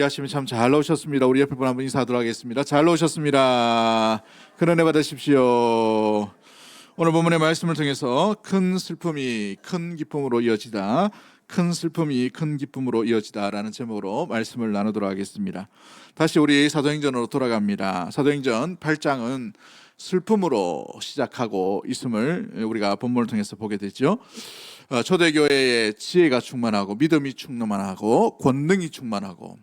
하시면 참 잘 나오셨습니다. 우리 옆에 분 한번 인사하도록 하겠습니다. 잘 나오셨습니다. 큰 은혜 받으십시오. 오늘 본문의 말씀을 통해서 큰 슬픔이 큰 기쁨으로 이어지다, 큰 슬픔이 큰 기쁨으로 이어지다라는 제목으로 말씀을 나누도록 하겠습니다. 다시 우리 사도행전으로 돌아갑니다. 사도행전 8장은 슬픔으로 시작하고 있음을 우리가 본문을 통해서 보게 되죠. 초대교회에 지혜가 충만하고 믿음이 충만하고 권능이 충만하고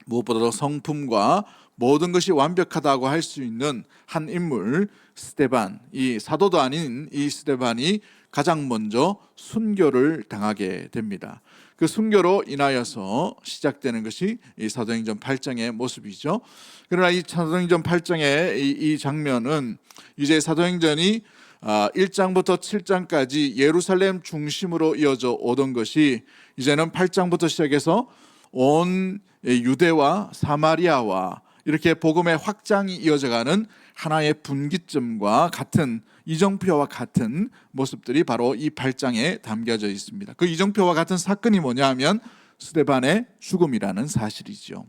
무엇보다도 성품과 모든 것이 완벽하다고 할 수 있는 한 인물 스데반, 이 사도도 아닌 이 스데반이 가장 먼저 순교를 당하게 됩니다. 그 순교로 인하여서 시작되는 것이 이 사도행전 8장의 모습이죠. 그러나 이 사도행전 8장의 이 장면은 이제 사도행전이 1장부터 7장까지 예루살렘 중심으로 이어져 오던 것이 이제는 8장부터 시작해서 온 유대와 사마리아와 이렇게 복음의 확장이 이어져가는 하나의 분기점과 같은 이정표와 같은 모습들이 바로 이 8장에 담겨져 있습니다. 그 이정표와 같은 사건이 뭐냐 하면 스데반의 죽음이라는 사실이죠.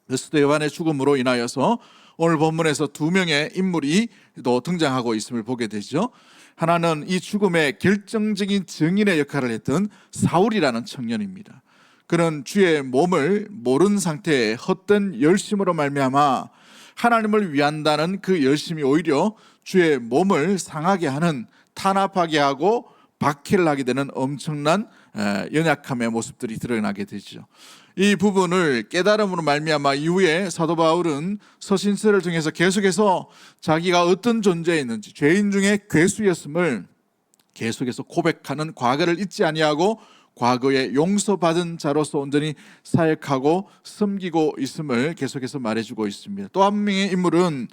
그 스데반의 죽음으로 인하여서 오늘 본문에서 두 명의 인물이 또 등장하고 있음을 보게 되죠. 하나는 이 죽음의 결정적인 증인의 역할을 했던 사울이라는 청년입니다. 그는 주의 몸을 모른 상태에 헛된 열심으로 말미암아 하나님을 위한다는 그 열심이 오히려 주의 몸을 상하게 하는, 탄압하게 하고 박해를 하게 되는 엄청난 연약함의 모습들이 드러나게 되죠. 이 부분을 깨달음으로 말미암아 이후에 사도 바울은 서신서를 통해서 계속해서 자기가 어떤 존재였는지, 죄인 중에 괴수였음을 계속해서 고백하는, 과거를 잊지 아니하고 과거에 용서받은 자로서 온전히 사역하고 섬기고 있음을 계속해서 말해주고 있습니다. 또 한 명의 인물은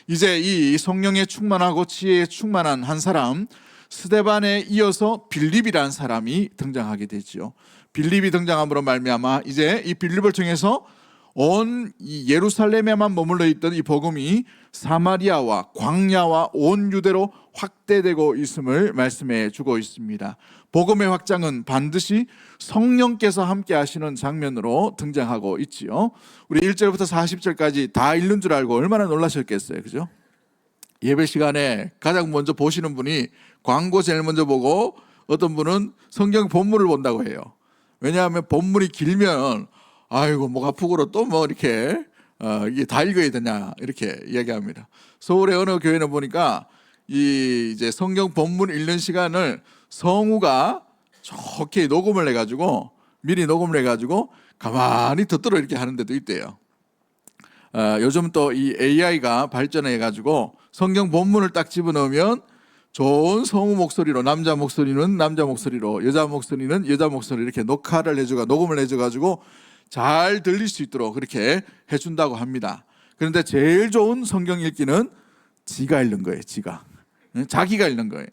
이제 이 성령에 충만하고 지혜에 충만한 한 사람, 스데반에 이어서 빌립이라는 사람이 등장하게 되죠. 빌립이 등장함으로 말미암아 이제 이 빌립을 통해서 온 이 예루살렘에만 머물러 있던 이 복음이 사마리아와 광야와 온 유대로 확대되고 있음을 말씀해 주고 있습니다. 복음의 확장은 반드시 성령께서 함께 하시는 장면으로 등장하고 있지요. 우리 1절부터 40절까지 다 읽는 줄 알고 얼마나 놀라셨겠어요, 그죠? 예배 시간에 가장 먼저 보시는 분이 광고 제일 먼저 보고 어떤 분은 성경 본문을 본다고 해요. 왜냐하면 본문이 길면 아이고 목 아프고로 또 뭐 이렇게 이게 다 읽어야 되냐 이렇게 이야기합니다. 서울의 어느 교회는 보니까 이제 성경 본문 읽는 시간을 성우가 좋게 녹음을 해가지고 미리 녹음을 해가지고 가만히 듣도록 이렇게 하는 데도 있대요. 요즘 또 이 AI가 발전해가지고 성경 본문을 딱 집어넣으면 좋은 성우 목소리로, 남자 목소리는 남자 목소리로, 여자 목소리는 여자 목소리 이렇게 녹화를 해주고 녹음을 해줘가지고 잘 들릴 수 있도록 그렇게 해준다고 합니다. 그런데 제일 좋은 성경 읽기는 지가 읽는 거예요. 자기가 읽는 거예요.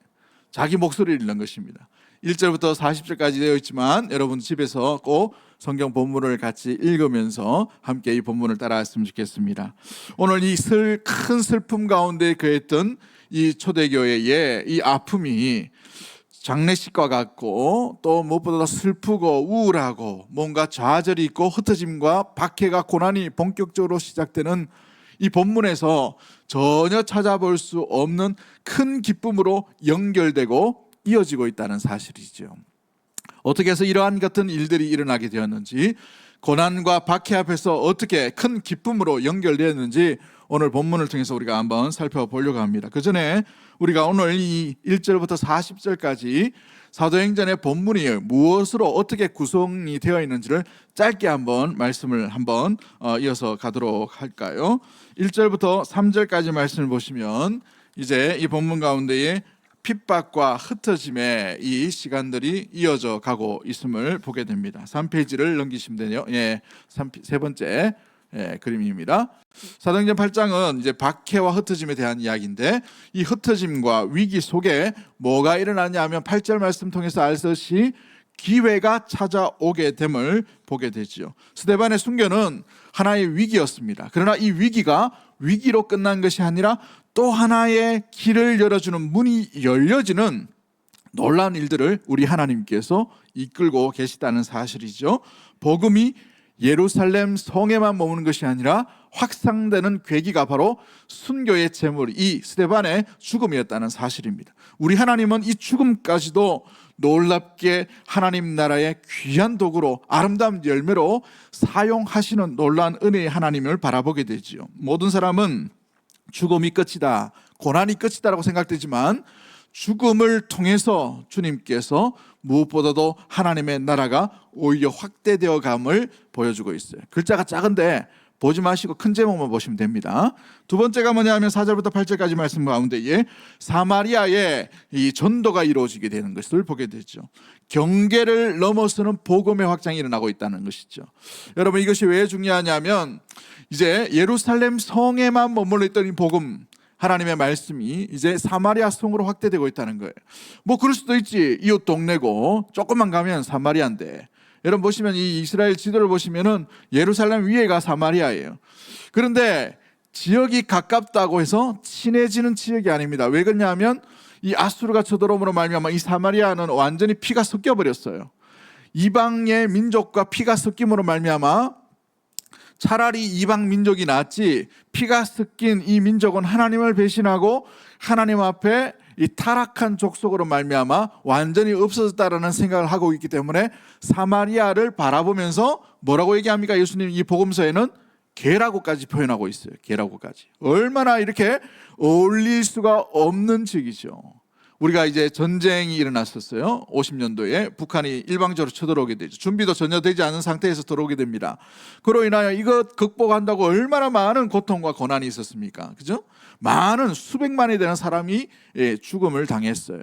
자기 목소리를 읽는 것입니다. 1절부터 40절까지 되어 있지만 여러분 집에서 꼭 성경 본문을 같이 읽으면서 함께 이 본문을 따라했으면 좋겠습니다. 오늘 이 큰 슬픔 가운데 그했던 이 초대교회의 이 아픔이 장례식과 같고 또 무엇보다 슬프고 우울하고 뭔가 좌절이 있고 흩어짐과 박해가 고난이 본격적으로 시작되는 이 본문에서 전혀 찾아볼 수 없는 큰 기쁨으로 연결되고 이어지고 있다는 사실이죠. 어떻게 해서 이러한 같은 일들이 일어나게 되었는지, 고난과 박해 앞에서 어떻게 큰 기쁨으로 연결되었는지 오늘 본문을 통해서 우리가 한번 살펴보려고 합니다. 그 전에 우리가 오늘 이 1절부터 40절까지 사도행전의 본문이 무엇으로 어떻게 구성이 되어 있는지를 짧게 한번 말씀을 한번 이어서 가도록 할까요? 1절부터 3절까지 말씀을 보시면 이제 이 본문 가운데에 핍박과 흩어짐의 이 시간들이 이어져 가고 있음을 보게 됩니다. 3페이지를 넘기시면 되네요. 예, 세 번째 그림입니다. 사도행전 8장은 이제 박해와 흩어짐에 대한 이야기인데, 이 흩어짐과 위기 속에 뭐가 일어나냐 하면 8절 말씀 통해서 알듯이 기회가 찾아오게 됨을 보게 되죠. 스데반의 순교는 하나의 위기였습니다. 그러나 이 위기가 위기로 끝난 것이 아니라 또 하나의 길을 열어주는, 문이 열려지는 놀라운 일들을 우리 하나님께서 이끌고 계시다는 사실이죠. 복음이 예루살렘 성에만 머무는 것이 아니라 확산되는 계기가 바로 순교의 제물, 이 스데반의 죽음이었다는 사실입니다. 우리 하나님은 이 죽음까지도 놀랍게 하나님 나라의 귀한 도구로, 아름다운 열매로 사용하시는 놀라운 은혜의 하나님을 바라보게 되지요. 모든 사람은 죽음이 끝이다, 고난이 끝이다라고 생각되지만 죽음을 통해서 주님께서 무엇보다도 하나님의 나라가 오히려 확대되어 감을 보여주고 있어요. 글자가 작은데 보지 마시고 큰 제목만 보시면 됩니다. 두 번째가 뭐냐면 4절부터 8절까지 말씀 가운데에 사마리아에 이 전도가 이루어지게 되는 것을 보게 되죠. 경계를 넘어서는 복음의 확장이 일어나고 있다는 것이죠. 여러분, 이것이 왜 중요하냐면 이제 예루살렘 성에만 머물러 있던 이 복음, 하나님의 말씀이 이제 사마리아 성으로 확대되고 있다는 거예요. 뭐 그럴 수도 있지, 이웃 동네고 조금만 가면 사마리아인데, 여러분 보시면 이 이스라엘 지도를 보시면은 예루살렘 위에가 사마리아예요. 그런데 지역이 가깝다고 해서 친해지는 지역이 아닙니다. 왜 그러냐면 이 아수르가 쳐들어옴으로 말미암아 이 사마리아는 완전히 피가 섞여 버렸어요. 이방의 민족과 피가 섞임으로 말미암아 차라리 이방 민족이 낫지, 피가 섞인 이 민족은 하나님을 배신하고 하나님 앞에 이 타락한 족속으로 말미암아 완전히 없어졌다라는 생각을 하고 있기 때문에 사마리아를 바라보면서 뭐라고 얘기합니까? 예수님 이 복음서에는 개라고까지 표현하고 있어요. 개라고까지. 얼마나 이렇게 어울릴 수가 없는 지역이죠. 우리가 이제 전쟁이 일어났었어요. 50년도에 북한이 일방적으로 쳐들어오게 되죠. 준비도 전혀 되지 않은 상태에서 들어오게 됩니다. 그로 인하여 이것 극복한다고 얼마나 많은 고통과 고난이 있었습니까? 그죠? 많은 수백만이 되는 사람이 죽음을 당했어요.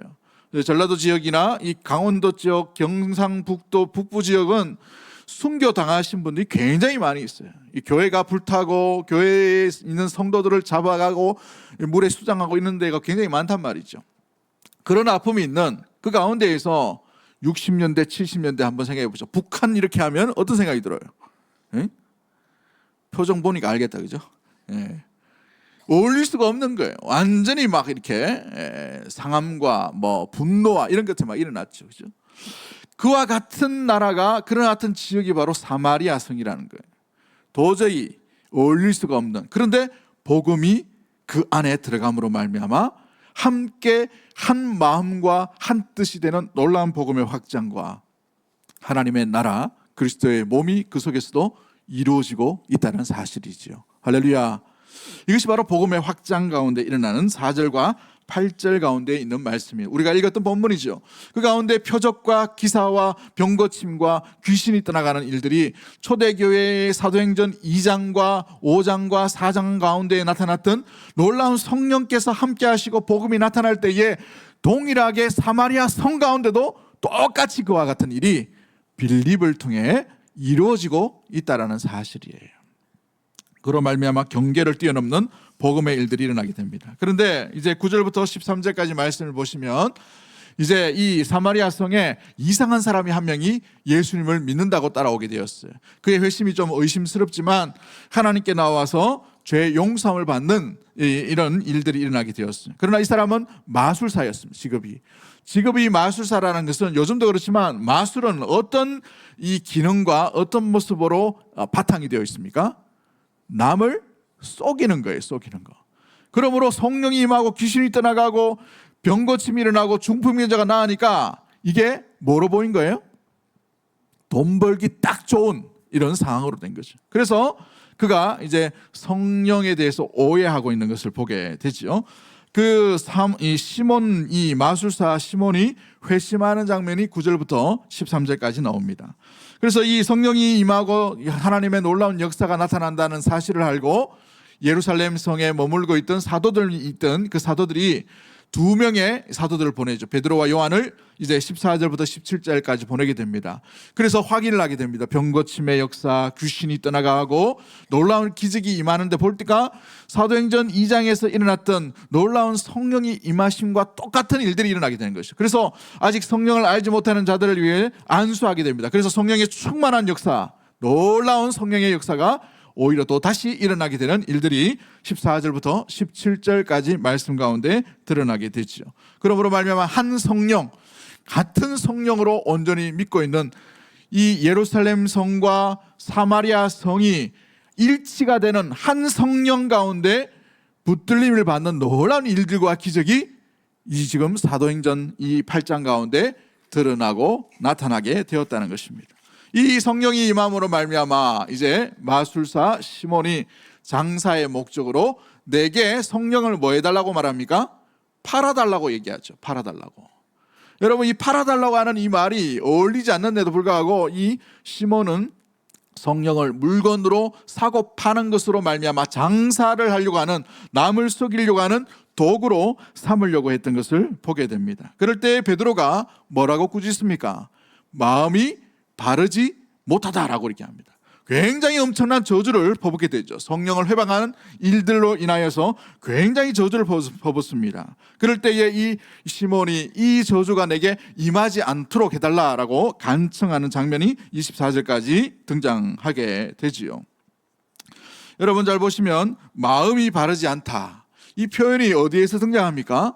전라도 지역이나 이 강원도 지역, 경상북도 북부 지역은 순교 당하신 분들이 굉장히 많이 있어요. 이 교회가 불타고 교회에 있는 성도들을 잡아가고 물에 수장하고 있는 데가 굉장히 많단 말이죠. 그런 아픔이 있는 그 가운데에서 60년대, 70년대 한번 생각해 보죠. 북한 이렇게 하면 어떤 생각이 들어요? 에? 표정 보니까 알겠다, 그죠? 예. 어울릴 수가 없는 거예요. 완전히 막 이렇게 상함과 뭐 분노와 이런 것들 막 일어났죠, 그죠? 그와 같은 나라가, 그런 같은 지역이 바로 사마리아 성이라는 거예요. 도저히 어울릴 수가 없는. 그런데 복음이 그 안에 들어감으로 말미암아 함께 한 마음과 한 뜻이 되는 놀라운 복음의 확장과 하나님의 나라, 그리스도의 몸이 그 속에서도 이루어지고 있다는 사실이지요. 할렐루야. 이것이 바로 복음의 확장 가운데 일어나는 4절과 8절 가운데 있는 말씀이에요. 우리가 읽었던 본문이죠. 그 가운데 표적과 기사와 병고침과 귀신이 떠나가는 일들이 초대교회의 사도행전 2장과 5장과 4장 가운데 나타났던 놀라운 성령께서 함께 하시고 복음이 나타날 때에 동일하게 사마리아 성 가운데도 똑같이 그와 같은 일이 빌립을 통해 이루어지고 있다는 사실이에요. 그로 말미암아 경계를 뛰어넘는 복음의 일들이 일어나게 됩니다. 그런데 이제 9절부터 13절까지 말씀을 보시면 이제 이 사마리아 성에 이상한 사람이 한 명이 예수님을 믿는다고 따라오게 되었어요. 그의 회심이 좀 의심스럽지만 하나님께 나와서 죄 용서함을 받는 이런 일들이 일어나게 되었어요. 그러나 이 사람은 마술사였습니다. 직업이 마술사라는 것은 요즘도 그렇지만 마술은 어떤 이 기능과 어떤 모습으로 바탕이 되어 있습니까? 남을 속이는 거예요. 속이는 거. 그러므로 성령이 임하고 귀신이 떠나가고 병고침이 일어나고 중풍병자가 나으니까 이게 뭐로 보인 거예요? 돈 벌기 딱 좋은 이런 상황으로 된 거죠. 그래서 그가 이제 성령에 대해서 오해하고 있는 것을 보게 되죠. 이 마술사 시몬이 회심하는 장면이 9절부터 13절까지 나옵니다. 그래서 이 성령이 임하고 하나님의 놀라운 역사가 나타난다는 사실을 알고 예루살렘 성에 머물고 있던 그 사도들이 2명의 사도들을 보내죠. 베드로와 요한을 이제 14절부터 17절까지 보내게 됩니다. 그래서 확인을 하게 됩니다. 병고침의 역사, 귀신이 떠나가고 놀라운 기적이 임하는데 볼 때가 사도행전 2장에서 일어났던 놀라운 성령이 임하심과 똑같은 일들이 일어나게 되는 것이죠. 그래서 아직 성령을 알지 못하는 자들을 위해 안수하게 됩니다. 그래서 성령의 충만한 역사, 놀라운 성령의 역사가 오히려 또 다시 일어나게 되는 일들이 14절부터 17절까지 말씀 가운데 드러나게 되죠. 그러므로 말미암아 한 성령, 같은 성령으로 온전히 믿고 있는 이 예루살렘 성과 사마리아 성이 일치가 되는 한 성령 가운데 붙들림을 받는 놀라운 일들과 기적이 이 지금 사도행전 이 8장 가운데 드러나고 나타나게 되었다는 것입니다. 이 성령이 임함으로 말미암아 이제 마술사 시몬이 장사의 목적으로 내게 성령을 뭐 해달라고 말합니까? 팔아달라고 얘기하죠. 팔아달라고. 여러분, 이 팔아달라고 하는 이 말이 어울리지 않는데도 불구하고 이 시몬은 성령을 물건으로 사고 파는 것으로 말미암아 장사를 하려고 하는, 남을 속이려고 하는 도구로 삼으려고 했던 것을 보게 됩니다. 그럴 때 베드로가 뭐라고 꾸짖습니까? 마음이 바르지 못하다라고 이렇게 합니다. 굉장히 엄청난 저주를 퍼붓게 되죠. 성령을 회방하는 일들로 인하여서 굉장히 저주를 퍼붓습니다. 그럴 때에 이 시몬이 이 저주가 내게 임하지 않도록 해달라라고 간청하는 장면이 24절까지 등장하게 되지요. 여러분 잘 보시면 마음이 바르지 않다, 이 표현이 어디에서 등장합니까?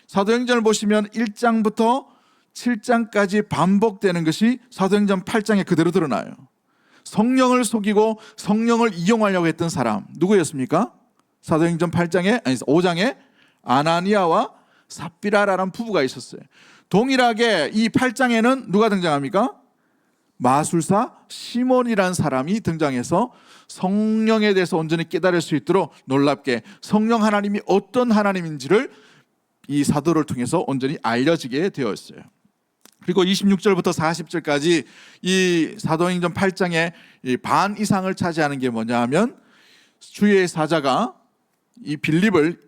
사도행전을 보시면 1장부터 7장까지 반복되는 것이 사도행전 8장에 그대로 드러나요. 성령을 속이고 성령을 이용하려고 했던 사람 누구였습니까? 사도행전 5장에 아나니아와 삽비라라는 부부가 있었어요. 동일하게 이 8장에는 누가 등장합니까? 마술사 시몬이라는 사람이 등장해서 성령에 대해서 온전히 깨달을 수 있도록 놀랍게 성령 하나님이 어떤 하나님인지를 이 사도를 통해서 온전히 알려지게 되었어요. 그리고 26절부터 40절까지 이 사도행전 8장의 반 이상을 차지하는 게 뭐냐 하면 주의 사자가 이 빌립을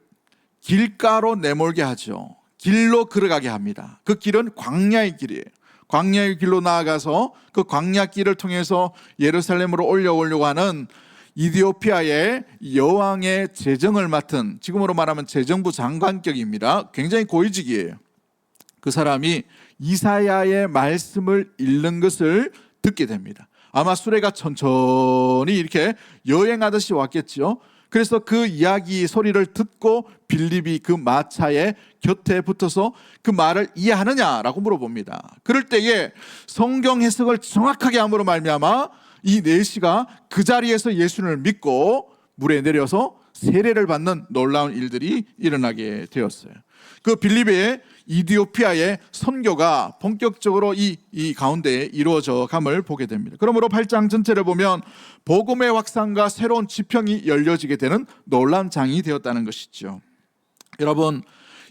길가로 내몰게 하죠. 길로 걸어가게 합니다. 그 길은 광야의 길이에요. 광야의 길로 나아가서 그 광야길을 통해서 예루살렘으로 올려오려고 하는 이디오피아의 여왕의 재정을 맡은, 지금으로 말하면 재정부 장관격입니다. 굉장히 고위직이에요. 그 사람이 이사야의 말씀을 읽는 것을 듣게 됩니다. 아마 수레가 천천히 이렇게 여행하듯이 왔겠죠. 그래서 그 이야기 소리를 듣고 빌립이 그 마차의 곁에 붙어서 그 말을 이해하느냐라고 물어봅니다. 그럴 때에 성경 해석을 정확하게 함으로 말미암아 이 내시가 그 자리에서 예수를 믿고 물에 내려서 세례를 받는 놀라운 일들이 일어나게 되었어요. 그 빌립의 이디오피아의 선교가 본격적으로 이 가운데 이루어져 감을 보게 됩니다. 그러므로 8장 전체를 보면 복음의 확산과 새로운 지평이 열려지게 되는 놀라운 장이 되었다는 것이죠. 여러분,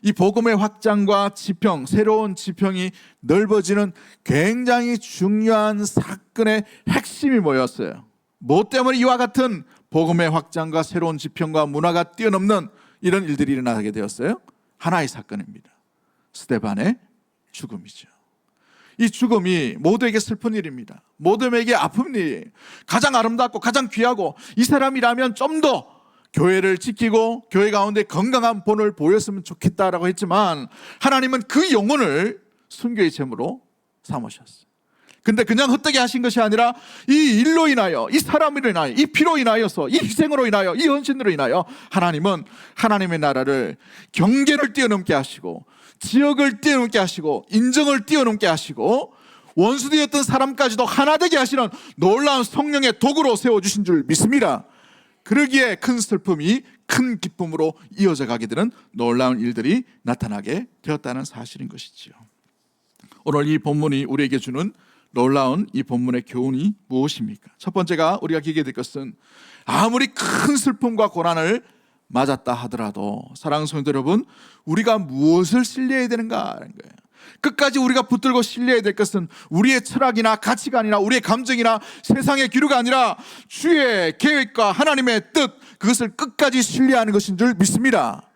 이 복음의 확장과 지평, 새로운 지평이 넓어지는 굉장히 중요한 사건의 핵심이 뭐였어요? 뭐 때문에 이와 같은 복음의 확장과 새로운 지평과 문화가 뛰어넘는 이런 일들이 일어나게 되었어요? 하나의 사건입니다. 스데반의 죽음이죠. 이 죽음이 모두에게 슬픈 일입니다. 모두에게 아픈 일이에요. 가장 아름답고 가장 귀하고 이 사람이라면 좀 더 교회를 지키고 교회 가운데 건강한 본을 보였으면 좋겠다라고 했지만 하나님은 그 영혼을 순교의 제물로 삼으셨어요. 근데 그냥 헛되게 하신 것이 아니라 이 일로 인하여, 이 사람으로 인하여, 이 피로 인하여서, 이 희생으로 인하여, 이 헌신으로 인하여 하나님은 하나님의 나라를 경계를 뛰어넘게 하시고 지역을 뛰어넘게 하시고 인정을 뛰어넘게 하시고 원수되었던 사람까지도 하나 되게 하시는 놀라운 성령의 도구로 세워주신 줄 믿습니다. 그러기에 큰 슬픔이 큰 기쁨으로 이어져 가게 되는 놀라운 일들이 나타나게 되었다는 사실인 것이지요. 오늘 이 본문이 우리에게 주는 놀라운 이 본문의 교훈이 무엇입니까? 첫 번째가 우리가 기억해야 될 것은 아무리 큰 슬픔과 고난을 맞았다 하더라도 사랑하는 성도 여러분, 우리가 무엇을 신뢰해야 되는가 하는 거예요. 끝까지 우리가 붙들고 신뢰해야 될 것은 우리의 철학이나 가치관이나 우리의 감정이나 세상의 기류가 아니라 주의 계획과 하나님의 뜻, 그것을 끝까지 신뢰하는 것인 줄 믿습니다.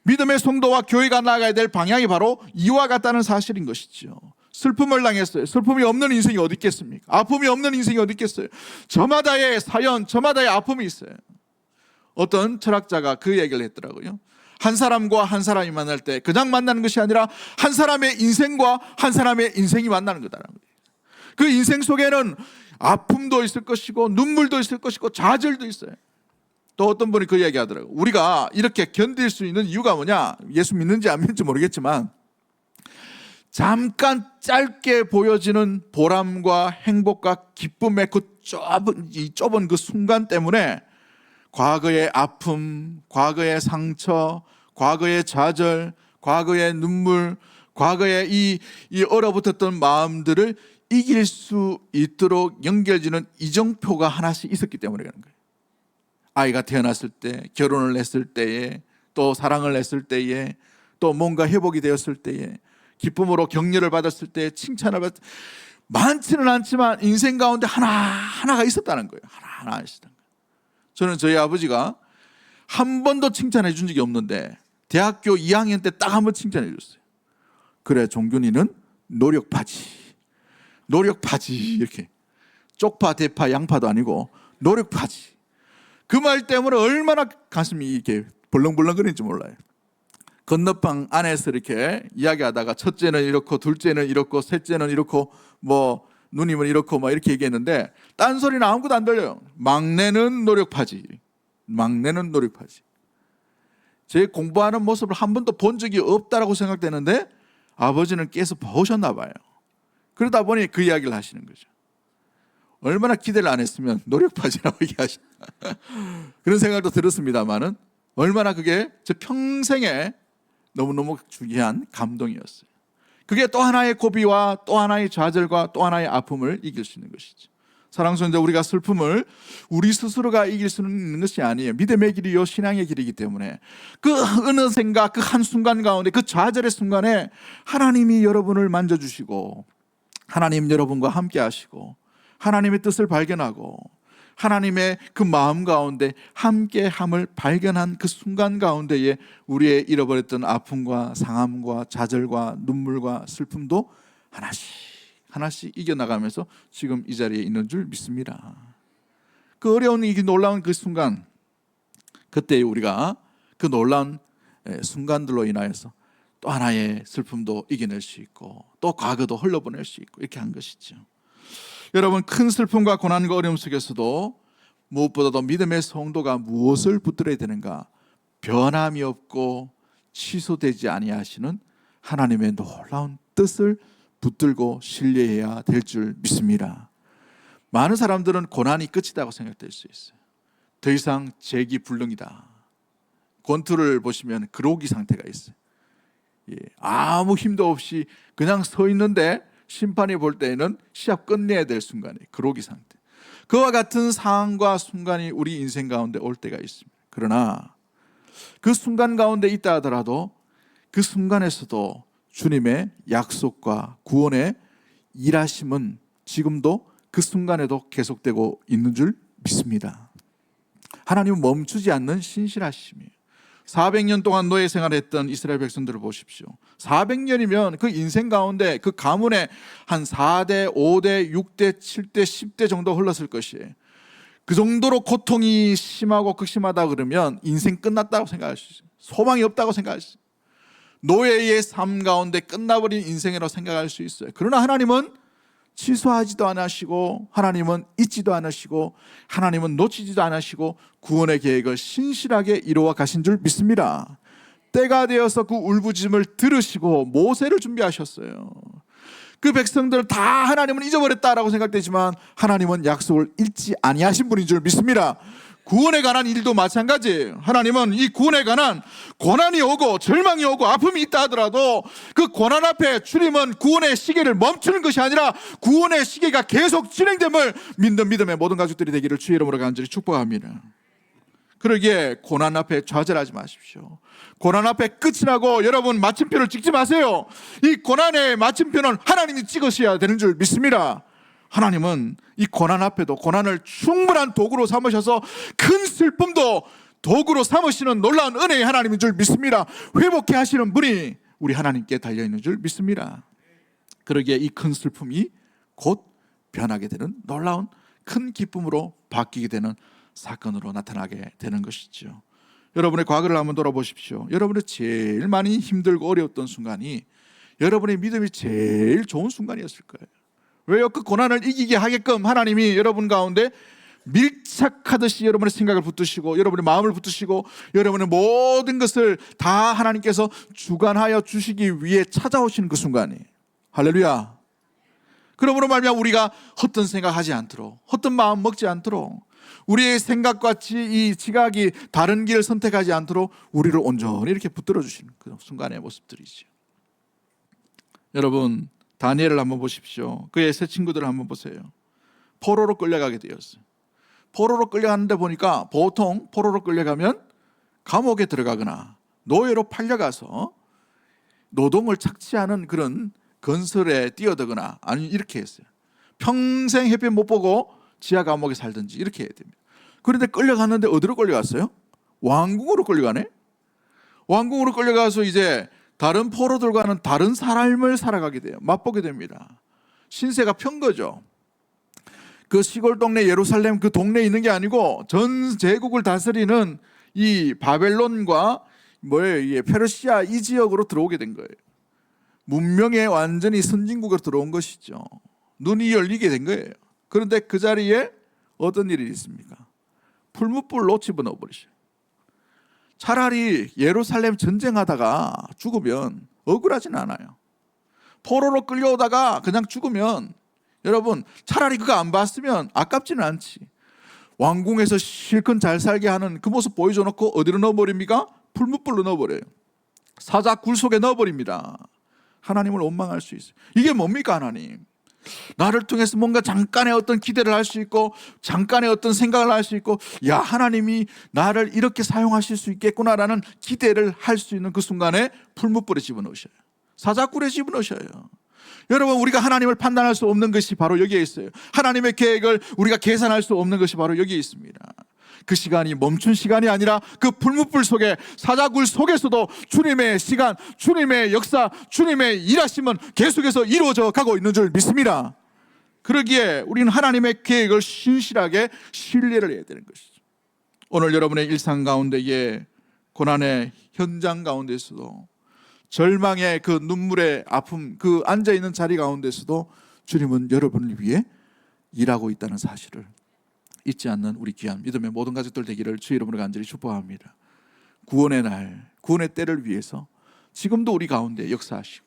믿음의 성도와 교회가 나아가야 될 방향이 바로 이와 같다는 사실인 것이죠. 슬픔을 당했어요. 슬픔이 없는 인생이 어디 있겠습니까? 아픔이 없는 인생이 어디 있겠어요? 저마다의 사연, 저마다의 아픔이 있어요. 어떤 철학자가 그 얘기를 했더라고요. 한 사람과 한 사람이 만날 때 그냥 만나는 것이 아니라 한 사람의 인생과 한 사람의 인생이 만나는 거다라는 거예요. 그 인생 속에는 아픔도 있을 것이고 눈물도 있을 것이고 좌절도 있어요. 또 어떤 분이 그 얘기 하더라고요. 우리가 이렇게 견딜 수 있는 이유가 뭐냐? 예수 믿는지 안 믿는지 모르겠지만 잠깐 짧게 보여지는 보람과 행복과 기쁨의 그 좁은 그 순간 때문에 과거의 아픔, 과거의 상처, 과거의 좌절, 과거의 눈물, 과거의 이 얼어붙었던 마음들을 이길 수 있도록 연결지는 이정표가 하나씩 있었기 때문에 그런 거예요. 아이가 태어났을 때, 결혼을 했을 때에, 또 사랑을 했을 때에, 또 뭔가 회복이 되었을 때에, 기쁨으로 격려를 받았을 때, 칭찬을 받았을 때, 많지는 않지만 인생 가운데 하나가 있었다는 거예요. 하나 있었다는 거예요. 저는 저희 아버지가 한 번도 칭찬해 준 적이 없는데 대학교 2학년 때 딱 한 번 칭찬해 줬어요. 그래, 종균이는 노력파지. 이렇게 쪽파, 대파, 양파도 아니고 노력파지. 그 말 때문에 얼마나 가슴이 이렇게 벌렁벌렁거리는지 몰라요. 건너방 안에서 이렇게 이야기하다가 첫째는 이렇고 둘째는 이렇고 셋째는 이렇고 뭐 누님은 이렇고 뭐 이렇게 얘기했는데 딴소리는 아무것도 안 들려요. 막내는 노력파지. 제 공부하는 모습을 한 번도 본 적이 없다라고 생각되는데 아버지는 깨서 보셨나 봐요. 그러다 보니 그 이야기를 하시는 거죠. 얼마나 기대를 안 했으면 노력파지라고 얘기하시나 그런 생각도 들었습니다만은 얼마나 그게 제 평생에 너무너무 중요한 감동이었어요. 그게 또 하나의 고비와 또 하나의 좌절과 또 하나의 아픔을 이길 수 있는 것이죠. 사랑하는 성도, 우리가 슬픔을 우리 스스로가 이길 수는 있는 것이 아니에요. 믿음의 길이요 신앙의 길이기 때문에 그 어느 생각, 그 한순간 가운데, 그 좌절의 순간에 하나님이 여러분을 만져주시고 하나님 여러분과 함께 하시고 하나님의 뜻을 발견하고 하나님의 그 마음 가운데 함께함을 발견한 그 순간 가운데에 우리의 잃어버렸던 아픔과 상함과 좌절과 눈물과 슬픔도 하나씩 이겨나가면서 지금 이 자리에 있는 줄 믿습니다. 그 어려운 이 놀라운 그 순간, 그때 우리가 그 놀라운 순간들로 인하여서 또 하나의 슬픔도 이겨낼 수 있고 또 과거도 흘려보낼 수 있고 이렇게 한 것이죠. 여러분, 큰 슬픔과 고난과 어려움 속에서도 무엇보다도 믿음의 성도가 무엇을 붙들어야 되는가? 변함이 없고 취소되지 아니하시는 하나님의 놀라운 뜻을 붙들고 신뢰해야 될 줄 믿습니다. 많은 사람들은 고난이 끝이라고 생각될 수 있어요. 더 이상 재기불능이다. 권투를 보시면 그로기 상태가 있어요. 아무 힘도 없이 그냥 서 있는데 심판이 볼 때에는 시합 끝내야 될 순간에 그로기 상태. 그와 같은 상황과 순간이 우리 인생 가운데 올 때가 있습니다. 그러나 그 순간 가운데 있다 하더라도 그 순간에서도 주님의 약속과 구원의 일하심은 지금도 그 순간에도 계속되고 있는 줄 믿습니다. 하나님은 멈추지 않는 신실하심이에요. 400년 동안 노예 생활했던 이스라엘 백성들을 보십시오. 400년이면 그 인생 가운데 그 가문에 한 4대, 5대, 6대, 7대, 10대 정도 흘렀을 것이에요. 그 정도로 고통이 심하고 극심하다 그러면 인생 끝났다고 생각할 수 있어요. 소망이 없다고 생각할 수 있어요. 노예의 삶 가운데 끝나버린 인생이라고 생각할 수 있어요. 그러나 하나님은 취소하지도 않으시고 하나님은 잊지도 않으시고 하나님은 놓치지도 않으시고 구원의 계획을 신실하게 이루어 가신 줄 믿습니다. 때가 되어서 그 울부짖음을 들으시고 모세를 준비하셨어요. 그 백성들을 다 하나님은 잊어버렸다라고 생각되지만 하나님은 약속을 잊지 아니하신 분인 줄 믿습니다. 구원에 관한 일도 마찬가지예요. 하나님은 이 구원에 관한 고난이 오고 절망이 오고 아픔이 있다 하더라도 그 고난 앞에 주님은 구원의 시계를 멈추는 것이 아니라 구원의 시계가 계속 진행됨을 믿는 믿음의 모든 가족들이 되기를 주의 이름으로 간절히 축복합니다. 그러기에 고난 앞에 좌절하지 마십시오. 고난 앞에 끝이 나고 여러분 마침표를 찍지 마세요. 이 고난의 마침표는 하나님이 찍으셔야 되는 줄 믿습니다. 하나님은 이 고난 앞에도 고난을 충분한 도구로 삼으셔서 큰 슬픔도 도구로 삼으시는 놀라운 은혜의 하나님인 줄 믿습니다. 회복해 하시는 분이 우리 하나님께 달려있는 줄 믿습니다. 그러기에 이 큰 슬픔이 곧 변하게 되는 놀라운 큰 기쁨으로 바뀌게 되는 사건으로 나타나게 되는 것이죠. 여러분의 과거를 한번 돌아보십시오. 여러분의 제일 많이 힘들고 어려웠던 순간이 여러분의 믿음이 제일 좋은 순간이었을 거예요. 왜요? 그 고난을 이기게 하게끔 하나님이 여러분 가운데 밀착하듯이 여러분의 생각을 붙드시고 여러분의 마음을 붙드시고 여러분의 모든 것을 다 하나님께서 주관하여 주시기 위해 찾아오시는 그 순간이에요. 할렐루야. 그러므로 말미암아 우리가 헛된 생각하지 않도록, 헛된 마음 먹지 않도록, 우리의 생각과 이 지각이 다른 길을 선택하지 않도록 우리를 온전히 이렇게 붙들어 주시는 그 순간의 모습들이죠. 여러분, 다니엘을 한번 보십시오. 그의 세 친구들을 한번 보세요. 포로로 끌려가게 되었어요. 포로로 끌려가는데 보니까 보통 포로로 끌려가면 감옥에 들어가거나 노예로 팔려가서 노동을 착취하는 그런 건설에 뛰어들거나 아니면 이렇게 했어요. 평생 햇빛 못 보고 지하 감옥에 살든지 이렇게 해야 됩니다. 그런데 끌려갔는데 어디로 끌려갔어요? 왕궁으로 끌려가네. 왕궁으로 끌려가서 이제 다른 포로들과는 다른 삶을 살아가게 돼요. 맛보게 됩니다. 신세가 편 거죠. 그 시골 동네 예루살렘 그 동네에 있는 게 아니고 전 제국을 다스리는 이 바벨론과 이게 페르시아 이 지역으로 들어오게 된 거예요. 문명의 완전히 선진국으로 들어온 것이죠. 눈이 열리게 된 거예요. 그런데 그 자리에 어떤 일이 있습니까? 풀무불로 집어넣어 버리셔요. 차라리 예루살렘 전쟁하다가 죽으면 억울하진 않아요. 포로로 끌려오다가 그냥 죽으면 여러분 차라리 그거 안 봤으면 아깝지는 않지. 왕궁에서 실컷 잘 살게 하는 그 모습 보여줘 놓고 어디로 넣어버립니까? 풀무불로 넣어버려요. 사자굴 속에 넣어버립니다. 하나님을 원망할 수 있어요. 이게 뭡니까 하나님? 나를 통해서 뭔가 잠깐의 어떤 기대를 할 수 있고 잠깐의 어떤 생각을 할 수 있고 야 하나님이 나를 이렇게 사용하실 수 있겠구나라는 기대를 할 수 있는 그 순간에 풀무불에 집어넣으셔요. 사자굴에 집어넣으셔요. 여러분 우리가 하나님을 판단할 수 없는 것이 바로 여기에 있어요. 하나님의 계획을 우리가 계산할 수 없는 것이 바로 여기에 있습니다. 그 시간이 멈춘 시간이 아니라 그 풀무불 속에 사자굴 속에서도 주님의 시간, 주님의 역사, 주님의 일하심은 계속해서 이루어져 가고 있는 줄 믿습니다. 그러기에 우리는 하나님의 계획을 신실하게 신뢰를 해야 되는 것이죠. 오늘 여러분의 일상 가운데에 고난의 현장 가운데서도 절망의 그 눈물의 아픔, 그 앉아있는 자리 가운데서도 주님은 여러분을 위해 일하고 있다는 사실을 잊지 않는 우리 귀한 믿음의 모든 가족들 되기를 주의 이름으로 간절히 축복합니다. 구원의 날, 구원의 때를 위해서 지금도 우리 가운데 역사하시고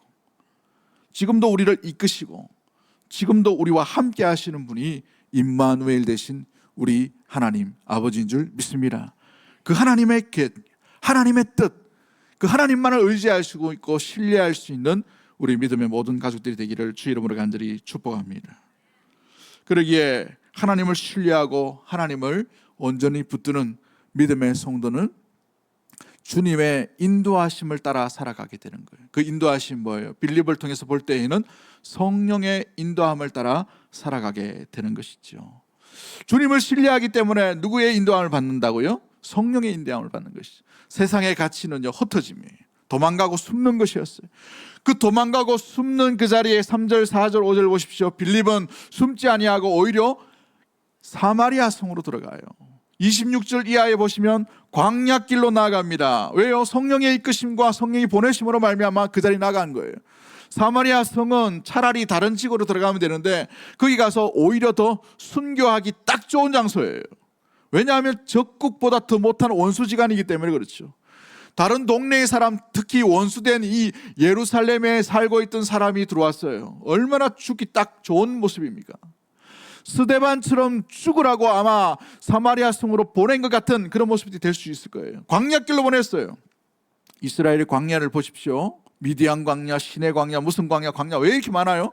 지금도 우리를 이끄시고 지금도 우리와 함께 하시는 분이 임마누엘 되신 우리 하나님 아버지인 줄 믿습니다. 그 하나님의 하나님의 뜻, 그 하나님만을 의지할 수 있고 신뢰할 수 있는 우리 믿음의 모든 가족들이 되기를 주의 이름으로 간절히 축복합니다. 그러기에 하나님을 신뢰하고 하나님을 온전히 붙드는 믿음의 성도는 주님의 인도하심을 따라 살아가게 되는 거예요. 그 인도하심 뭐예요? 빌립을 통해서 볼 때에는 성령의 인도함을 따라 살아가게 되는 것이죠. 주님을 신뢰하기 때문에 누구의 인도함을 받는다고요? 성령의 인도함을 받는 것이죠. 세상의 가치는요 흩어짐이에요. 도망가고 숨는 것이었어요. 그 도망가고 숨는 그 자리에 3절 4절 5절 보십시오. 빌립은 숨지 아니하고 오히려 사마리아 성으로 들어가요. 26절 이하에 보시면 광야길로 나아갑니다. 왜요? 성령의 이끄심과 성령이 보내심으로 말미암아 그 자리에 나간 거예요. 사마리아 성은 차라리 다른 지구로 들어가면 되는데 거기 가서 오히려 더 순교하기 딱 좋은 장소예요. 왜냐하면 적국보다 더 못한 원수지간이기 때문에 그렇죠. 다른 동네의 사람, 특히 원수된 이 예루살렘에 살고 있던 사람이 들어왔어요. 얼마나 죽기 딱 좋은 모습입니까? 스데반처럼 죽으라고 아마 사마리아 성으로 보낸 것 같은 그런 모습이 될 수 있을 거예요. 광야길로 보냈어요. 이스라엘의 광야를 보십시오. 미디안 광야, 시내 광야, 무슨 광야, 광야 왜 이렇게 많아요?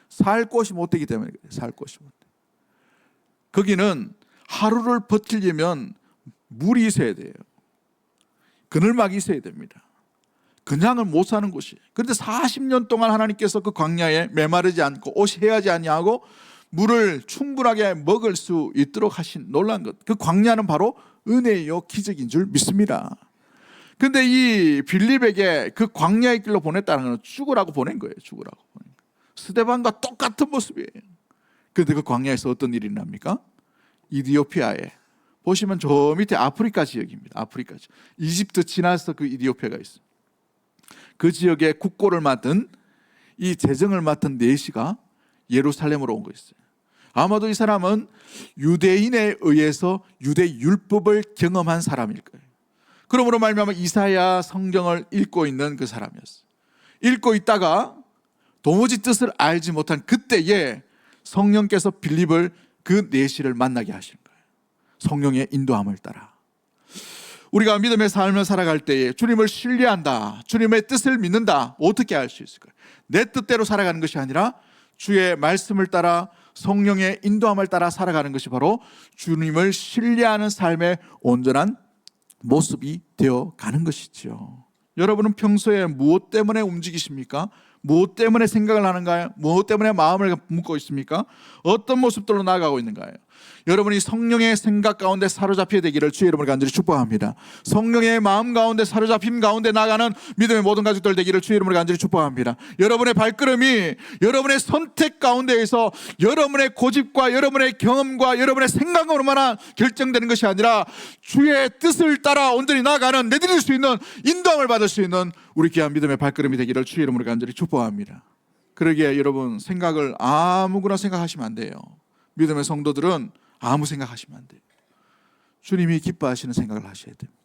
살 곳이 못 되기 때문에 그래요. 살 곳이 못 돼. 거기는 하루를 버티려면 물이 있어야 돼요. 그늘막이 있어야 됩니다. 그냥은 못 사는 곳이에요. 그런데 40년 동안 하나님께서 그 광야에 메마르지 않고 옷이 헤어지 아니하고 물을 충분하게 먹을 수 있도록 하신 놀라운 것. 그 광야는 바로 은혜요 기적인 줄 믿습니다. 그런데 이 빌립에게 그 광야의 길로 보냈다는 건 죽으라고 보낸 거예요. 죽으라고 보낸 거예요. 스데반과 똑같은 모습이에요. 그런데 그 광야에서 어떤 일이 납니까? 이디오피아에 보시면 저 밑에 아프리카 지역입니다. 아프리카 지역. 이집트 지나서 그 이디오피아가 있어요. 그 지역에 국고를 맡은 이 재정을 맡은 내시가 예루살렘으로 온 거였어요. 아마도 이 사람은 유대인에 의해서 유대 율법을 경험한 사람일 거예요. 그러므로 말미암아 이사야 성경을 읽고 있는 그 사람이었어요. 읽고 있다가 도무지 뜻을 알지 못한 그때에 성령께서 빌립을 그 내시를 만나게 하시는 거예요. 성령의 인도함을 따라 우리가 믿음의 삶을 살아갈 때에 주님을 신뢰한다, 주님의 뜻을 믿는다, 어떻게 할 수 있을까요? 내 뜻대로 살아가는 것이 아니라 주의 말씀을 따라 성령의 인도함을 따라 살아가는 것이 바로 주님을 신뢰하는 삶의 온전한 모습이 되어가는 것이죠. 여러분은 평소에 무엇 때문에 움직이십니까? 무엇 때문에 생각을 하는가요? 무엇 때문에 마음을 묶고 있습니까? 어떤 모습들로 나아가고 있는가요? 여러분이 성령의 생각 가운데 사로잡혀야 되기를 주의 이름으로 간절히 축복합니다. 성령의 마음 가운데 사로잡힘 가운데 나가는 믿음의 모든 가족들 되기를 주의 이름으로 간절히 축복합니다. 여러분의 발걸음이 여러분의 선택 가운데에서 여러분의 고집과 여러분의 경험과 여러분의 생각으로만 결정되는 것이 아니라 주의 뜻을 따라 온전히 나아가는, 내드릴 수 있는 인도함을 받을 수 있는 우리 귀한 믿음의 발걸음이 되기를 주의 이름으로 간절히 축복합니다. 그러기에 여러분, 생각을 아무거나 생각하시면 안 돼요. 믿음의 성도들은 아무 생각하시면 안 돼요. 주님이 기뻐하시는 생각을 하셔야 됩니다.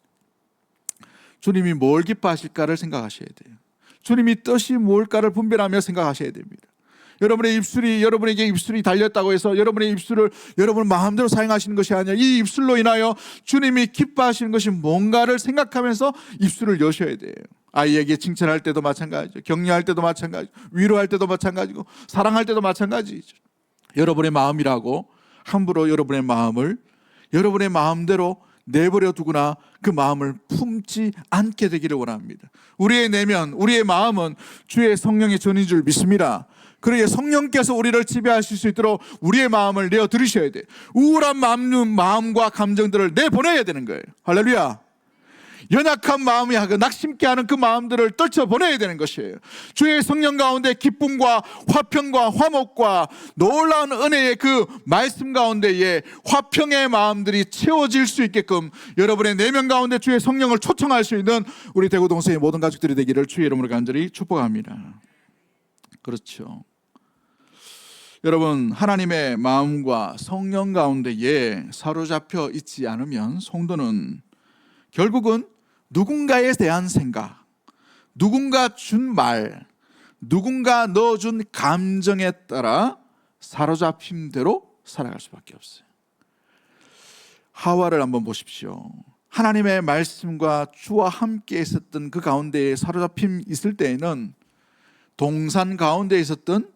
주님이 뭘 기뻐하실까를 생각하셔야 돼요. 주님이 뜻이 뭘까를 분별하며 생각하셔야 됩니다. 여러분에게 입술이 달렸다고 해서 여러분의 입술을 여러분 마음대로 사용하시는 것이 아니라 이 입술로 인하여 주님이 기뻐하시는 것이 뭔가를 생각하면서 입술을 여셔야 돼요. 아이에게 칭찬할 때도 마찬가지죠. 격려할 때도 마찬가지고, 위로할 때도 마찬가지고, 사랑할 때도 마찬가지죠. 여러분의 마음이라고 함부로 여러분의 마음을 여러분의 마음대로 내버려 두거나 그 마음을 품지 않게 되기를 원합니다. 우리의 내면, 우리의 마음은 주의 성령의 전인 줄 믿습니다. 그러기에 성령께서 우리를 지배하실 수 있도록 우리의 마음을 내어 들으셔야 돼요. 우울한 마음과 감정들을 내보내야 되는 거예요. 할렐루야. 연약한 마음이 하고 낙심케 하는 그 마음들을 떨쳐보내야 되는 것이에요. 주의 성령 가운데 기쁨과 화평과 화목과 놀라운 은혜의 그 말씀 가운데에 화평의 마음들이 채워질 수 있게끔 여러분의 내면 가운데 주의 성령을 초청할 수 있는 우리 대구 동성의 모든 가족들이 되기를 주의 이름으로 간절히 축복합니다. 그렇죠. 여러분, 하나님의 마음과 성령 가운데에 사로잡혀 있지 않으면 성도는 결국은 누군가에 대한 생각, 누군가 준 말, 누군가 넣어준 감정에 따라 사로잡힘대로 살아갈 수밖에 없어요. 하와를 한번 보십시오. 하나님의 말씀과 주와 함께 있었던 그 가운데에 사로잡힘 있을 때에는 동산 가운데 있었던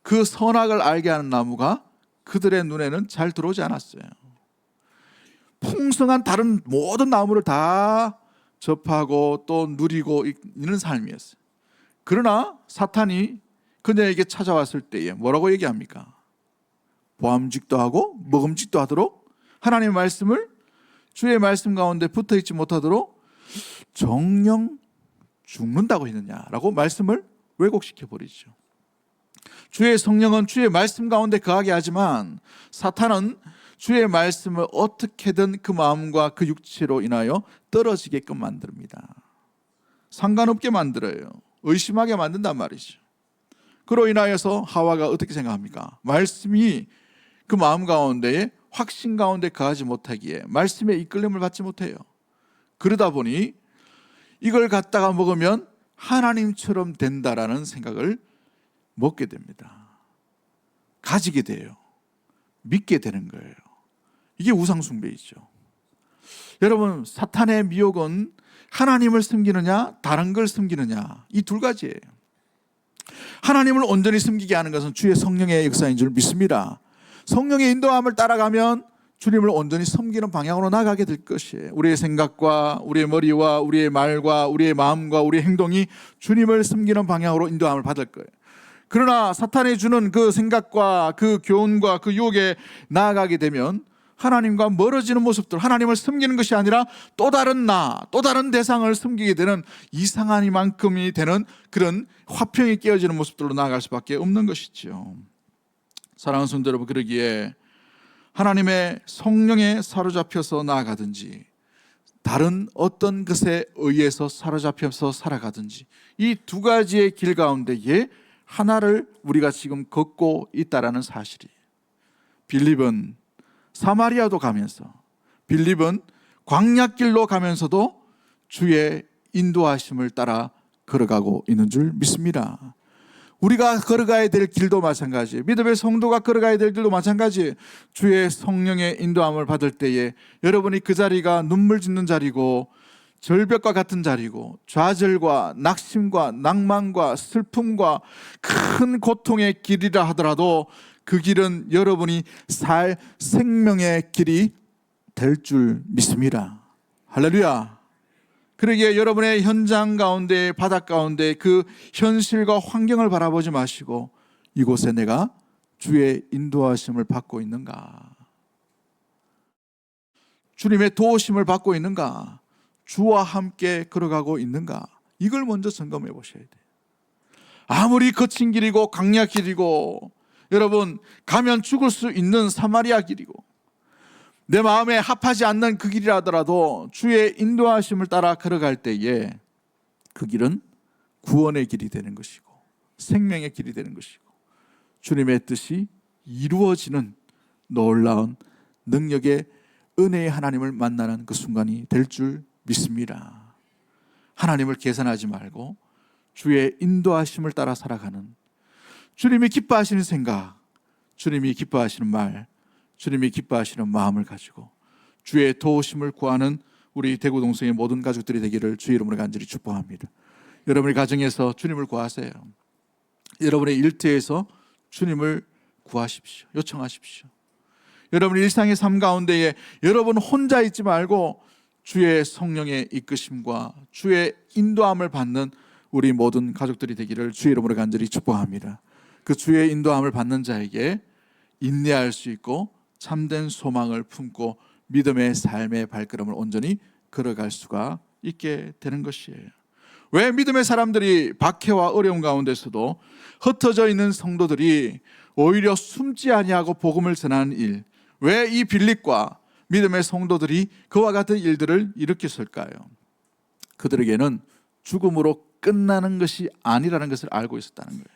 그 선악을 알게 하는 나무가 그들의 눈에는 잘 들어오지 않았어요. 풍성한 다른 모든 나무를 다 접하고 또 누리고 있는 삶이었어요. 그러나 사탄이 그녀에게 찾아왔을 때에 뭐라고 얘기합니까? 보암직도 하고 먹음직도 하도록 하나님의 말씀을 주의 말씀 가운데 붙어있지 못하도록 정령 죽는다고 했느냐라고 말씀을 왜곡시켜 버리죠. 주의 성령은 주의 말씀 가운데 거하게 하지만 사탄은 주의 말씀을 어떻게든 그 마음과 그 육체로 인하여 떨어지게끔 만듭니다. 상관없게 만들어요. 의심하게 만든단 말이죠. 그로 인하여서 하와가 어떻게 생각합니까? 말씀이 그 마음 가운데에 확신 가운데 거하지 못하기에 말씀의 이끌림을 받지 못해요. 그러다 보니 이걸 갖다가 먹으면 하나님처럼 된다라는 생각을 먹게 됩니다. 가지게 돼요. 믿게 되는 거예요. 이게 우상숭배이죠. 여러분, 사탄의 미혹은 하나님을 섬기느냐 다른 걸 섬기느냐, 이 두 가지예요. 하나님을 온전히 섬기게 하는 것은 주의 성령의 역사인 줄 믿습니다. 성령의 인도함을 따라가면 주님을 온전히 섬기는 방향으로 나가게 될 것이에요. 우리의 생각과 우리의 머리와 우리의 말과 우리의 마음과 우리의 행동이 주님을 섬기는 방향으로 인도함을 받을 거예요. 그러나 사탄이 주는 그 생각과 그 교훈과 그 유혹에 나아가게 되면 하나님과 멀어지는 모습들, 하나님을 섬기는 것이 아니라 또 다른 또 다른 대상을 섬기게 되는 이상한 이만큼이 되는 그런 화평이 깨어지는 모습들로 나아갈 수밖에 없는 것이죠. 사랑하는 성도 여러분, 그러기에 하나님의 성령에 사로잡혀서 나아가든지 다른 어떤 것에 의해서 사로잡혀서 살아가든지 이 두 가지의 길 가운데에 하나를 우리가 지금 걷고 있다라는 사실이, 빌립은 사마리아도 가면서, 빌립은 광야길로 가면서도 주의 인도하심을 따라 걸어가고 있는 줄 믿습니다. 우리가 걸어가야 될 길도 마찬가지, 믿음의 성도가 걸어가야 될 길도 마찬가지. 주의 성령의 인도함을 받을 때에 여러분이 그 자리가 눈물 짓는 자리고 절벽과 같은 자리고, 좌절과 낙심과 낭만과 슬픔과 큰 고통의 길이라 하더라도 그 길은 여러분이 살 생명의 길이 될 줄 믿습니다. 할렐루야. 그러기에 여러분의 현장 가운데, 바닥 가운데 그 현실과 환경을 바라보지 마시고, 이곳에 내가 주의 인도하심을 받고 있는가, 주님의 도우심을 받고 있는가, 주와 함께 걸어가고 있는가, 이걸 먼저 점검해 보셔야 돼요. 아무리 거친 길이고 강약 길이고, 여러분 가면 죽을 수 있는 사마리아 길이고 내 마음에 합하지 않는 그 길이라 하더라도 주의 인도하심을 따라 걸어갈 때에 그 길은 구원의 길이 되는 것이고 생명의 길이 되는 것이고 주님의 뜻이 이루어지는 놀라운 능력의 은혜의 하나님을 만나는 그 순간이 될 줄 믿습니다. 하나님을 계산하지 말고 주의 인도하심을 따라 살아가는, 주님이 기뻐하시는 생각, 주님이 기뻐하시는 말, 주님이 기뻐하시는 마음을 가지고 주의 도우심을 구하는 우리 대구 동성의 모든 가족들이 되기를 주의 이름으로 간절히 축복합니다. 여러분의 가정에서 주님을 구하세요. 여러분의 일터에서 주님을 구하십시오. 요청하십시오. 여러분 일상의 삶 가운데에 여러분 혼자 있지 말고 주의 성령의 이끄심과 주의 인도함을 받는 우리 모든 가족들이 되기를 주의 이름으로 간절히 축복합니다. 그 주의 인도함을 받는 자에게 인내할 수 있고 참된 소망을 품고 믿음의 삶의 발걸음을 온전히 걸어갈 수가 있게 되는 것이에요. 왜 믿음의 사람들이 박해와 어려움 가운데서도 흩어져 있는 성도들이 오히려 숨지 아니하고 복음을 전하는 일, 왜 이 빌립과 믿음의 성도들이 그와 같은 일들을 일으켰을까요? 그들에게는 죽음으로 끝나는 것이 아니라는 것을 알고 있었다는 거예요.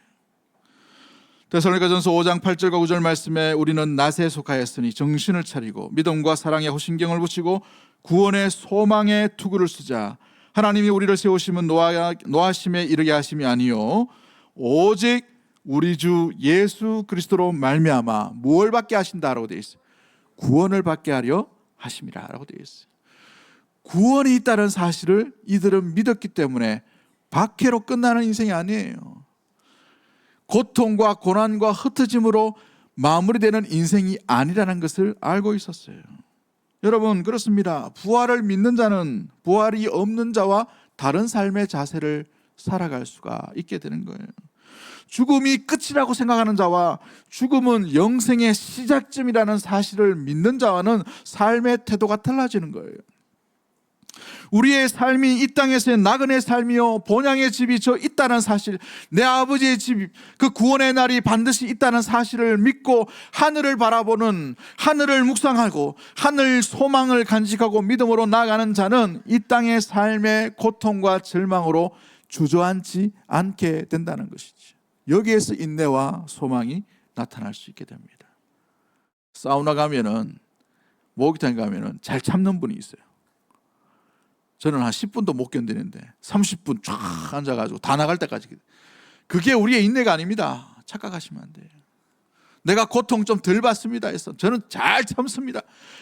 데살로니가전서 5장 8절과 9절 말씀에 우리는 낫에 속하였으니 정신을 차리고 믿음과 사랑에 호신경을 붙이고 구원의 소망의 투구를 쓰자. 하나님이 우리를 세우시면 노하심에 이르게 하심이 아니요 오직 우리 주 예수 그리스도로 말미암아 무엇을 받게 하신다라고 되어 있어요. 구원을 받게 하려 하심이라고 되어 있어요. 구원이 있다는 사실을 이들은 믿었기 때문에 박해로 끝나는 인생이 아니에요. 고통과 고난과 흩어짐으로 마무리되는 인생이 아니라는 것을 알고 있었어요. 여러분 그렇습니다. 부활을 믿는 자는 부활이 없는 자와 다른 삶의 자세를 살아갈 수가 있게 되는 거예요. 죽음이 끝이라고 생각하는 자와 죽음은 영생의 시작점이라는 사실을 믿는 자와는 삶의 태도가 달라지는 거예요. 우리의 삶이 이 땅에서의 나그네 삶이요 본향의 집이 저 있다는 사실, 내 아버지의 집, 그 구원의 날이 반드시 있다는 사실을 믿고 하늘을 바라보는, 하늘을 묵상하고 하늘 소망을 간직하고 믿음으로 나아가는 자는 이 땅의 삶의 고통과 절망으로 주저앉지 않게 된다는 것이죠. 여기에서 인내와 소망이 나타날 수 있게 됩니다. 사우나 가면은, 목욕탕에 가면은 잘 참는 분이 있어요. 저는 한 10분도 못 견디는데 30분 쫙 앉아가지고 다 나갈 때까지. 그게 우리의 인내가 아닙니다. 착각하시면 안 돼요. 내가 고통 좀 덜 받습니다 해서 저는 잘 참습니다.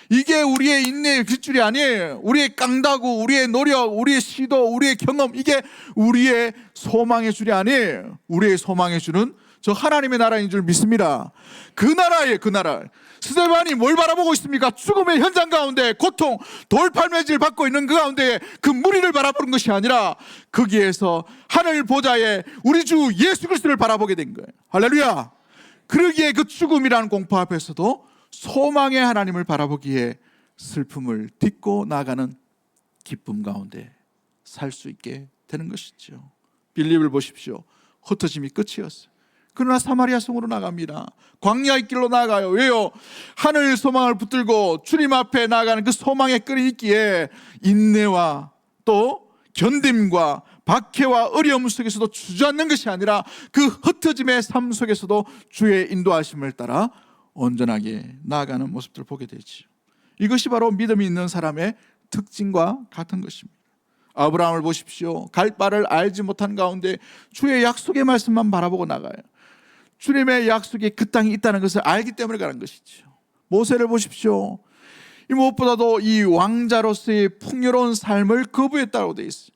이게 우리의 인내의 깃줄이 아니에요. 우리의 깡다구, 우리의 노력, 우리의 시도, 우리의 경험, 이게 우리의 소망의 줄이 아니에요. 우리의 소망의 줄은 저 하나님의 나라인 줄 믿습니다. 그 나라에, 그 나라. 스데반이 뭘 바라보고 있습니까? 죽음의 현장 가운데 고통, 돌팔매질 받고 있는 그 가운데 그 무리를 바라보는 것이 아니라 거기에서 하늘 보좌에 우리 주 예수 그리스도를 바라보게 된 거예요. 할렐루야. 그러기에 그 죽음이라는 공포 앞에서도 소망의 하나님을 바라보기에 슬픔을 딛고 나가는 기쁨 가운데 살 수 있게 되는 것이죠. 빌립을 보십시오. 흩어짐이 끝이었어요. 그러나 사마리아 성으로 나갑니다. 광야의 길로 나가요. 왜요? 하늘 소망을 붙들고 주님 앞에 나가는 그 소망의 끈이 있기에 인내와 또 견딤과 박해와 어려움 속에서도 주저앉는 것이 아니라 그 흩어짐의 삶 속에서도 주의 인도하심을 따라 온전하게 나아가는 모습들을 보게 되죠. 이것이 바로 믿음이 있는 사람의 특징과 같은 것입니다. 아브라함을 보십시오. 갈 바를 알지 못한 가운데 주의 약속의 말씀만 바라보고 나가요. 주님의 약속이 그 땅에 있다는 것을 알기 때문에 가는 것이죠. 모세를 보십시오. 이 무엇보다도 이 왕자로서의 풍요로운 삶을 거부했다고 되어 있어요.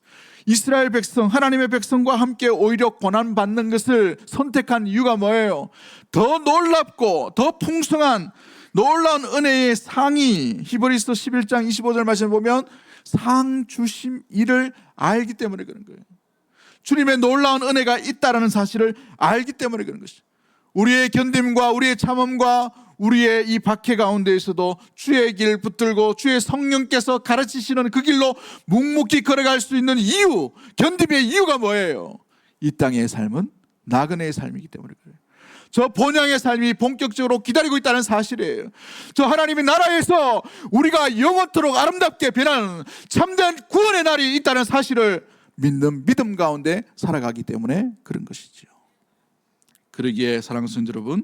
이스라엘 백성, 하나님의 백성과 함께 오히려 고난받는 것을 선택한 이유가 뭐예요? 더 놀랍고 더 풍성한 놀라운 은혜의 상이, 히브리서 11장 25절 말씀을 보면 상 주심 이를 알기 때문에 그런 거예요. 주님의 놀라운 은혜가 있다는 사실을 알기 때문에 그런 것이죠. 우리의 견딤과 우리의 참음과 우리의 이 박해 가운데에서도 주의 길 붙들고 주의 성령께서 가르치시는 그 길로 묵묵히 걸어갈 수 있는 이유, 견딤의 이유가 뭐예요? 이 땅의 삶은 나그네의 삶이기 때문에 그래요. 저 본향의 삶이 본격적으로 기다리고 있다는 사실이에요. 저 하나님의 나라에서 우리가 영원토록 아름답게 변하는 참된 구원의 날이 있다는 사실을 믿는 믿음 가운데 살아가기 때문에 그런 것이지요. 그러기에 사랑하는 성도 여러분,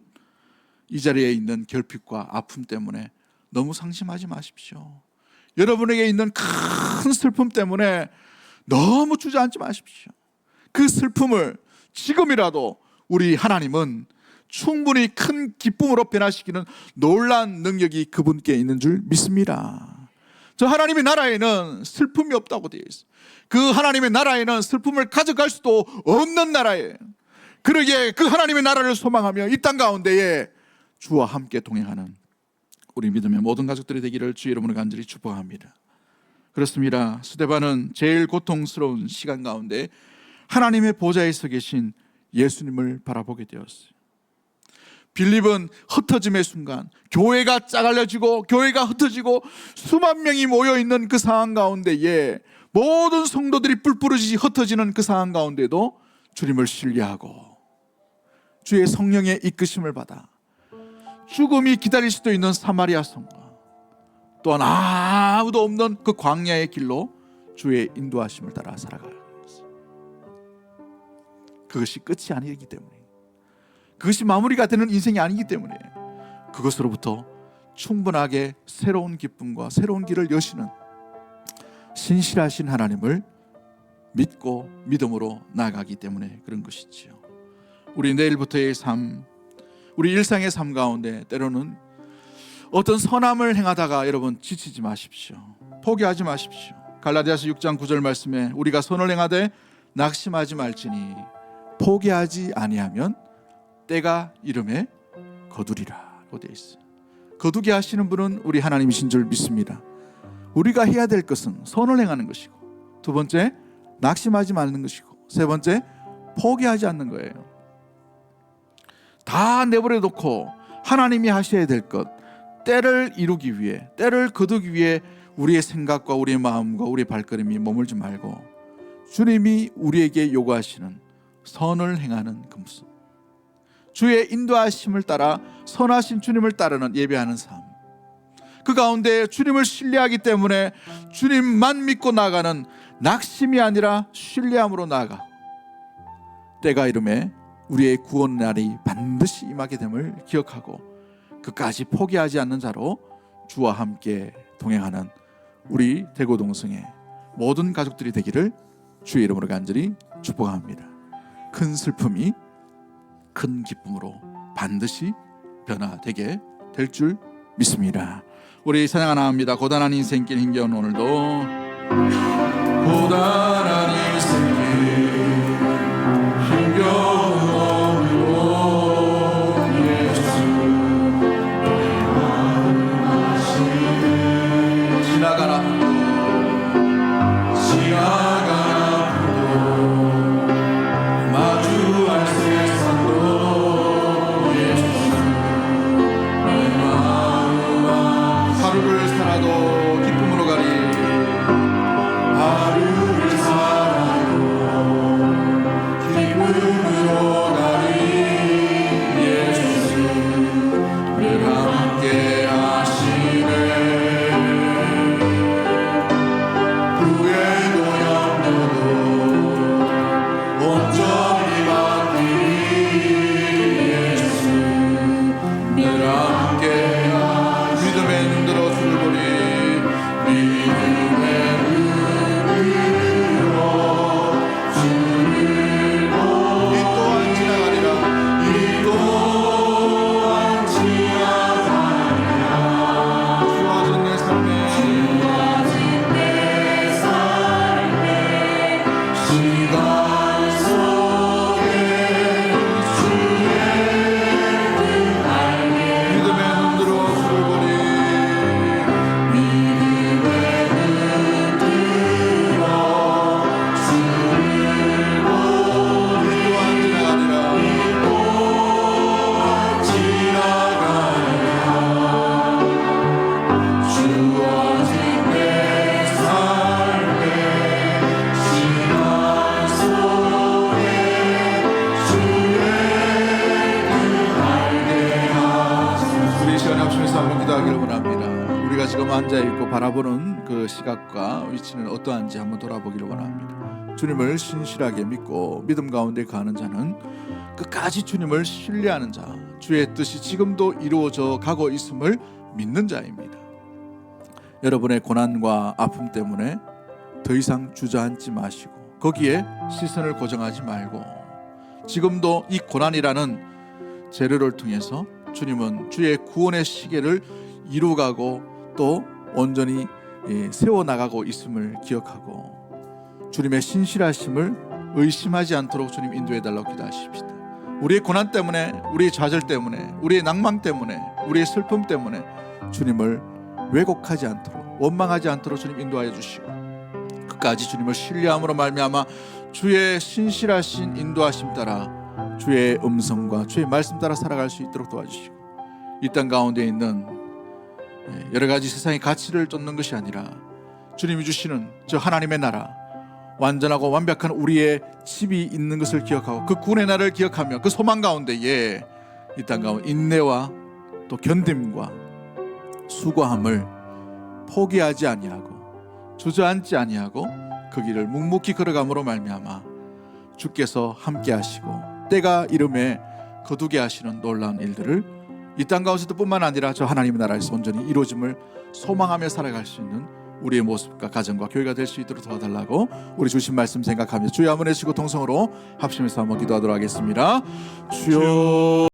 이 자리에 있는 결핍과 아픔 때문에 너무 상심하지 마십시오. 여러분에게 있는 큰 슬픔 때문에 너무 주저앉지 마십시오. 그 슬픔을 지금이라도 우리 하나님은 충분히 큰 기쁨으로 변화시키는 놀라운 능력이 그분께 있는 줄 믿습니다. 저 하나님의 나라에는 슬픔이 없다고 되어 있어요. 그 하나님의 나라에는 슬픔을 가져갈 수도 없는 나라예요. 그러기에 그 하나님의 나라를 소망하며 이 땅 가운데에 주와 함께 동행하는 우리 믿음의 모든 가족들이 되기를 주의 이름으로 간절히 축복합니다. 그렇습니다. 스데반은 제일 고통스러운 시간 가운데 하나님의 보좌에 서 계신 예수님을 바라보게 되었어요. 빌립은 흩어짐의 순간, 교회가 짜갈려지고 교회가 흩어지고 수만 명이 모여있는 그 상황 가운데에 모든 성도들이 뿔뿔이지 흩어지는 그 상황 가운데도 주님을 신뢰하고 주의 성령의 이끄심을 받아 죽음이 기다릴 수도 있는 사마리아 성과, 또한 아무도 없는 그 광야의 길로 주의 인도하심을 따라 살아가는 것입니다. 그것이 끝이 아니기 때문에, 그것이 마무리가 되는 인생이 아니기 때문에 그것으로부터 충분하게 새로운 기쁨과 새로운 길을 여시는 신실하신 하나님을 믿고 믿음으로 나아가기 때문에 그런 것이지요. 우리 내일부터의 삶, 우리 일상의 삶 가운데 때로는 어떤 선함을 행하다가 여러분 지치지 마십시오. 포기하지 마십시오. 갈라디아서 6장 9절 말씀에 우리가 선을 행하되 낙심하지 말지니 포기하지 아니하면 때가 이름에 거두리라고 되어 있어요. 거두게 하시는 분은 우리 하나님이신 줄 믿습니다. 우리가 해야 될 것은 선을 행하는 것이고, 두 번째 낙심하지 말는 것이고, 세 번째 포기하지 않는 거예요. 다 내버려 놓고 하나님이 하셔야 될 것, 때를 이루기 위해, 때를 거두기 위해 우리의 생각과 우리의 마음과 우리의 발걸음이 머물지 말고 주님이 우리에게 요구하시는 선을 행하는 그 모습, 주의 인도하심을 따라 선하신 주님을 따르는 예배하는 삶, 그 가운데 주님을 신뢰하기 때문에 주님만 믿고 나아가는 낙심이 아니라 신뢰함으로 나아가 때가 이름에 우리의 구원 날이 반드시 임하게 됨을 기억하고 끝까지 포기하지 않는 자로 주와 함께 동행하는 우리 대고동성의 모든 가족들이 되기를 주의 이름으로 간절히 축복합니다. 큰 슬픔이 큰 기쁨으로 반드시 변화되게 될 줄 믿습니다. 우리 찬양 하나 합니다. 고단한 인생길 힘겨운 오늘도, 고단한 인생길 힘겨운 오늘도 예수 내 마음 하시네. 지나가라 마주할 세상도 예수 내 마음 하루를 살아도 기쁨으로 가리, 하루를 살아도 바라보는 그 시각과 위치는 어떠한지 한번 돌아보기를 원합니다. 주님을 신실하게 믿고 믿음 가운데 가는 자는 끝까지 주님을 신뢰하는 자, 주의 뜻이 지금도 이루어져 가고 있음을 믿는 자입니다. 여러분의 고난과 아픔 때문에 더 이상 주저앉지 마시고 거기에 시선을 고정하지 말고 지금도 이 고난이라는 재료를 통해서 주님은 주의 구원의 시계를 이루어가고 또 온전히 세워나가고 있음을 기억하고 주님의 신실하심을 의심하지 않도록 주님 인도해달라고 기도하십시다. 우리의 고난 때문에, 우리의 좌절 때문에, 우리의 낭망 때문에, 우리의 슬픔 때문에 주님을 왜곡하지 않도록, 원망하지 않도록 주님 인도하여 주시고 끝까지 주님을 신뢰함으로 말미암아 주의 신실하신 인도하심 따라 주의 음성과 주의 말씀 따라 살아갈 수 있도록 도와주시고 이 땅 가운데 있는 여러 가지 세상의 가치를 쫓는 것이 아니라 주님이 주시는 저 하나님의 나라, 완전하고 완벽한 우리의 집이 있는 것을 기억하고 그 구원의 날을 기억하며 그 소망 가운데에 이 땅 가운데 인내와 또 견딤과 수고함을 포기하지 아니하고 주저앉지 아니하고 그 길을 묵묵히 걸어감으로 말미암아 주께서 함께 하시고 때가 이름에 거두게 하시는 놀라운 일들을 이 땅 가운데도 뿐만 아니라 저 하나님의 나라에서 온전히 이루어짐을 소망하며 살아갈 수 있는 우리의 모습과 가정과 교회가 될 수 있도록 도와달라고 우리 주신 말씀 생각하며 주여 한번 해주시고 동성으로 합심해서 한번 기도하도록 하겠습니다. 주여